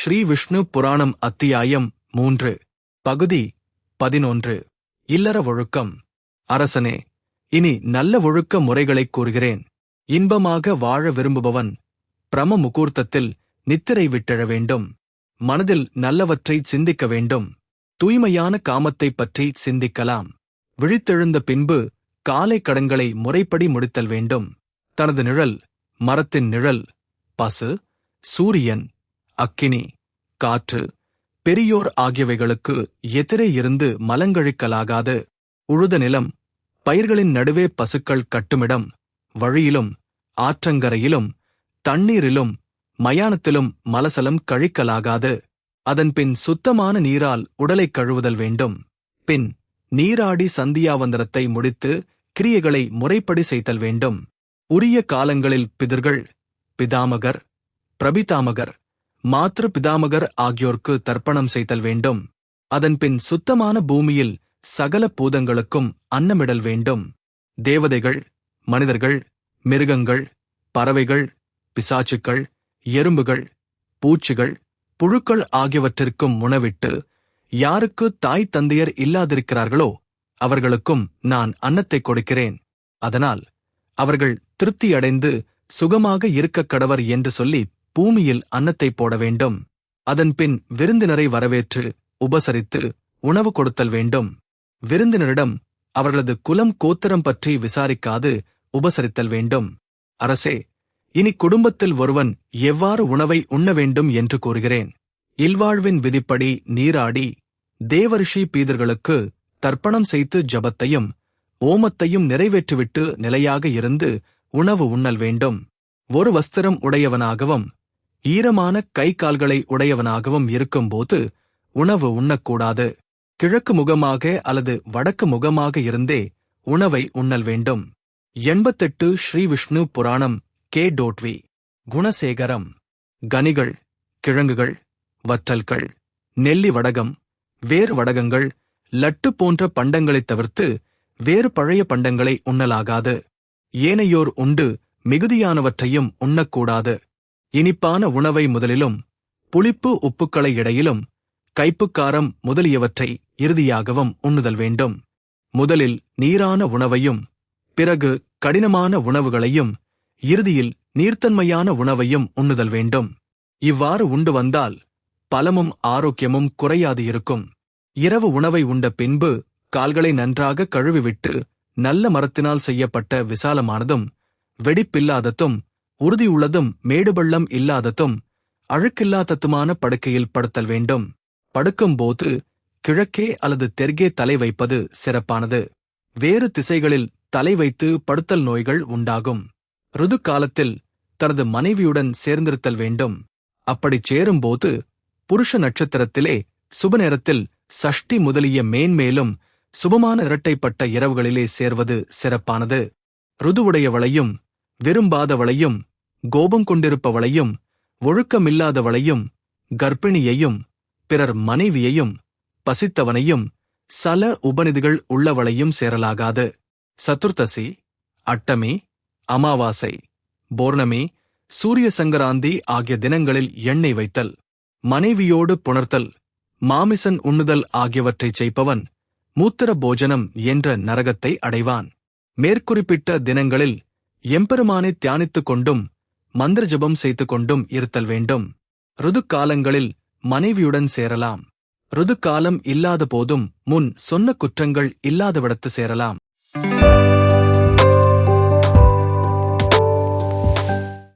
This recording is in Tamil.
ஸ்ரீ விஷ்ணு புராணம் அத்தியாயம் 3 பகுதி 11 இல்லற ஒழுக்கம். அரசனே, இனி நல்ல ஒழுக்க முறைகளைக் கூறுகிறேன். இன்பமாக வாழ விரும்புபவன் பிரம முகூர்த்தத்தில் நித்திரை விட்டெழ வேண்டும். மனதில் நல்லவற்றைச் சிந்திக்க வேண்டும். தூய்மையான காமத்தைப் பற்றி சிந்திக்கலாம். விழித்தெழுந்த பின்பு காலை கடன்களை முறைப்படி முடித்தல் வேண்டும். தனது நிழல், மரத்தின் நிழல், பசு, சூரியன், அக்கினி, காற்று, பெரியோர் ஆகியவைகளுக்கு எதிரே இருந்து மலங்கழிக்கலாகாது. உழுத நிலம், பயிர்களின் நடுவே பசுக்கள் கட்டுமிடம், வழியிலும் ஆற்றங்கரையிலும் தண்ணீரிலும் மயானத்திலும் மலசலம் கழிக்கலாகாது. அதன்பின் சுத்தமான நீரால் உடலைக் கழுவுதல் வேண்டும். பின் நீராடி சந்தியாவந்தரத்தை முடித்து கிரியைகளை முறைப்படி செய்தல் வேண்டும். உரிய காலங்களில் பிதர்கள், பிதாமகர், பிரபிதாமகர், மாத்ரு பிதாமகர் ஆகியோர்க்கு தர்ப்பணம் செய்தல் வேண்டும். அதன்பின் சுத்தமான பூமியில் சகல பூதங்களுக்கும் அன்னமிடல் வேண்டும். தேவதைகள், மனிதர்கள், மிருகங்கள், பறவைகள், பிசாச்சுக்கள், எறும்புகள், பூச்சிகள், புழுக்கள் ஆகியவற்றிற்கும் உணவிட்டு, யாருக்கு தாய் தந்தையர் இல்லாதிருக்கிறார்களோ அவர்களுக்கும் நான் அன்னத்தைக் கொடுக்கிறேன். அதனால் அவர்கள் திருப்தியடைந்து சுகமாக இருக்கக் கடவர் என்று சொல்லி பூமியில் அன்னத்தைப் போட வேண்டும். அதன்பின் விருந்தினரை வரவேற்று உபசரித்து உணவு கொடுத்தல் வேண்டும். விருந்தினரிடம் அவர்களது குலம் கோத்திரம் பற்றி விசாரிக்காது உபசரித்தல் வேண்டும். அரசே, இனி குடும்பத்தில் ஒருவன் எவ்வாறு உணவை உண்ண வேண்டும் என்று கூறுகிறேன். இல்வாழ்வின் விதிப்படி நீராடி தேவரிஷி பீதர்களுக்கு தர்ப்பணம் செய்து ஜபத்தையும் ஓமத்தையும் நிறைவேற்றிவிட்டு நிலையாக இருந்து உணவு உண்ணல் வேண்டும். ஒரு வஸ்திரம் உடையவனாகவும் ஈரமான கை கால்களை உடையவனாகவும் இருக்கும்போது உணவு உண்ணக்கூடாது. கிழக்கு முகமாக அல்லது வடக்கு முகமாக இருந்தே உணவை உண்ணல் வேண்டும். 88 ஸ்ரீ விஷ்ணு புராணம் கே.வி. குணசேகரம். கனிகள், கிழங்குகள், வற்றல்கள், நெல்லி வடகம், வேறு வடகங்கள், லட்டு போன்ற பண்டங்களைத் தவிர்த்து வேறு பழைய பண்டங்களை உண்ணலாகாது. ஏனையோர் உண்டு மிகுதியானவற்றையும் உண்ணக்கூடாது. இனிப்பான உணவை முதலிலும் புளிப்பு உப்புக்களை இடையிலும் கைப்புக்காரம் முதலியவற்றை இறுதியாகவும் உண்ணுதல் வேண்டும். முதலில் நீரான உணவையும் பிறகு கடினமான உணவுகளையும் இறுதியில் நீர்த்தன்மையான உணவையும் உண்ணுதல் வேண்டும். இவ்வாறு உண்டு வந்தால் பலமும் ஆரோக்கியமும் குறையாது இருக்கும். இரவு உணவை உண்ட பின்பு கால்களை நன்றாக கழுவிவிட்டு நல்ல மரத்தினால் செய்யப்பட்ட விசாலமானதும் வெடிப்பில்லாததும் உறுதியுள்ளதும் மேடுபள்ளம் இல்லாததும் அழுக்கில்லாததுமான படுக்கையில் படுத்தல் வேண்டும். படுக்கும்போது கிழக்கே அல்லது தெற்கே தலை வைப்பது சிறப்பானது. வேறு திசைகளில் தலை வைத்து படுத்தல் நோய்கள் உண்டாகும். ருது காலத்தில் தனது மனைவியுடன் சேர்ந்திருத்தல் வேண்டும். அப்படிச் சேரும்போது புருஷ நட்சத்திரத்திலே சுப நேரத்தில் சஷ்டி முதலிய மேன்மேலும் சுபமான இரட்டைப்பட்ட இரவுகளிலே சேர்வது சிறப்பானது. ருதுவுடையவளையும் விரும்பாதவளையும் கோபம் கொண்டிருப்பவளையும் ஒழுக்கமில்லாதவளையும் கர்ப்பிணியையும் பிறர் மனைவியையும் பசித்தவனையும் சல உபநிதிகள் உள்ளவளையும் சேரலாகாது. சதுர்த்தசி, அட்டமி, அமாவாசை, பௌர்ணமி, சூரிய சங்கராந்தி ஆகிய தினங்களில் எண்ணெய் வைத்தல், மனைவியோடு புணர்த்தல், மாமிசன் உண்ணுதல் ஆகியவற்றைச் செய்பவன் மூத்திர போஜனம் என்ற நரகத்தை அடைவான். மேற்குறிப்பிட்ட தினங்களில் எம்பெருமானை தியானித்துக் கொண்டும் மந்திர ஜபம் செய்து கொண்டும் இருத்தல் வேண்டும். ருது காலங்களில் மனைவியுடன் சேரலாம். ருது காலம் இல்லாத போதும் முன் சொன்ன குற்றங்கள் இல்லாதவிடத்து சேரலாம்.